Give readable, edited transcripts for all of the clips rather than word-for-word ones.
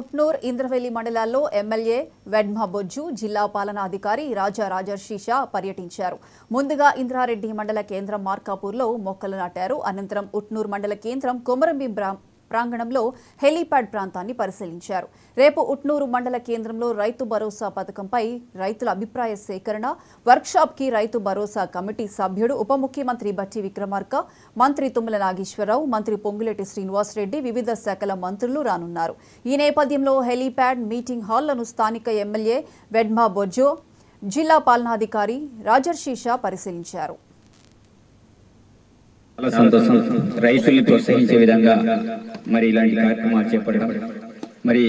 ఉట్నూర్ ఇంద్రవెల్లి మండలాల్లో ఎమ్మెల్యే వెడ్మ బొజ్జు జిల్లా పాలనాధికారి రాజా రాజర్షిషా పర్యటించారు. ముందుగా ఇంద్రారెడ్డి మండల కేంద్రం మార్కాపూర్లో మొక్కలు నాటారు. అనంతరం ఉట్నూర్ మండల కేంద్రం కొమరంభీం ప్రాంగణంలో హెలీప్యాడ్ ప్రాంతాన్ని పరిశీలించారు. రేపు ఉట్నూరు మండల కేంద్రంలో రైతు భరోసా పథకంపై రైతుల అభిప్రాయ సేకరణ, వర్క్షాప్ కి రైతు భరోసా కమిటీ సభ్యుడు ఉప ముఖ్యమంత్రి బట్టి విక్రమార్క, మంత్రి తుమ్మల నాగేశ్వరరావు, మంత్రి పొంగులేటి శ్రీనివాసరెడ్డి, వివిధ శాఖల మంత్రులు రానున్నారు. ఈ నేపథ్యంలో హెలీప్యాడ్, మీటింగ్ హాళ్లను స్థానిక ఎమ్మెల్యే వెడ్మ బొజ్జో, జిల్లా పాలనాధికారి రాజర్షిషా పరిశీలించారు. చాలా సంతోషం. రైతుల్ని ప్రోత్సహించే విధంగా మరి ఇలాంటి కార్యక్రమాలు చేపట్టడం, మరి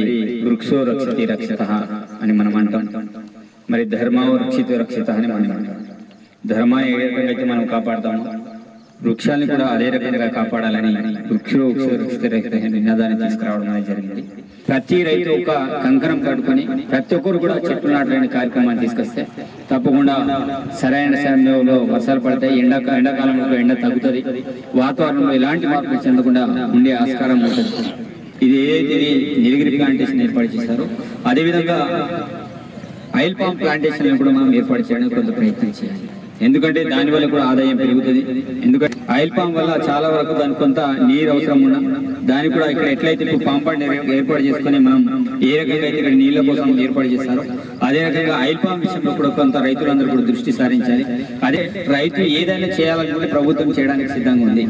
వృక్షో రక్షితి రక్షితః అని మనం అంటాం, మరి ధర్మో రక్షితో రక్షితః అని మనం అంటాం. ధర్మాన్ని ఏ రకంగా అయితే మనం కాపాడతామో వృక్షాన్ని కూడా అదే రకంగా కాపాడాలని వృక్షో రక్షిత రక్షిత నినాదాన్ని తీసుకురావడం అనేది జరిగింది. ప్రతి రైతు ఒక కంకణం కట్టుకొని ప్రతి ఒక్కరు కూడా చెట్లు నాటలేని కార్యక్రమాన్ని తీసుకొస్తే తప్పకుండా సరైన సమయంలో వర్షాలు పడతాయి. ఎండాకాలంలో ఎండ తగ్గుతుంది. వాతావరణంలో ఎలాంటి మార్పులు చెందకుండా ఉండే ఆస్కారం ఉంటుంది. ఇది ఏదైతే నీలగిరి ప్లాంటేషన్ ఏర్పాటు చేశారో అదేవిధంగా ఆయిల్ పామ్ ప్లాంటేషన్ కూడా మనం ఏర్పాటు చేయడానికి కొంత ప్రయత్నం చేయాలి. ఎందుకంటే దానివల్ల కూడా ఆదాయం పెరుగుతుంది. ఎందుకంటే ఆయిల్ పామ్ వల్ల చాలా వరకు దానికి కొంత నీరు అవసరం ఉన్నా దానికి కూడా ఇక్కడ ఎట్లయితే ఇప్పుడు పామ్ పాండ్ ఏర్పాటు చేసుకుని మనం ఏ రకంగా అయితే ఇక్కడ నీళ్ల కోసం ఏర్పాటు చేస్తారో అదే రకంగా ఆయిల్ పామ్ విషయంలో కూడా కొంత రైతులందరూ కూడా దృష్టి సారించాలి. అదే రైతు ఏదైనా చేయాలనుకుంటే ప్రభుత్వం చేయడానికి సిద్ధంగా ఉంది.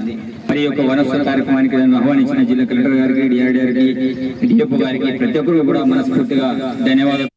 మరి యొక్క వనస్సు కార్యక్రమానికి ఆహ్వానించిన జిల్లా కలెక్టర్ గారికి, డిఆర్డీ గారికి, డిఎఫ్ఓ గారికి ప్రతి ఒక్కరు కూడా మనస్ఫూర్తిగా ధన్యవాదాలు.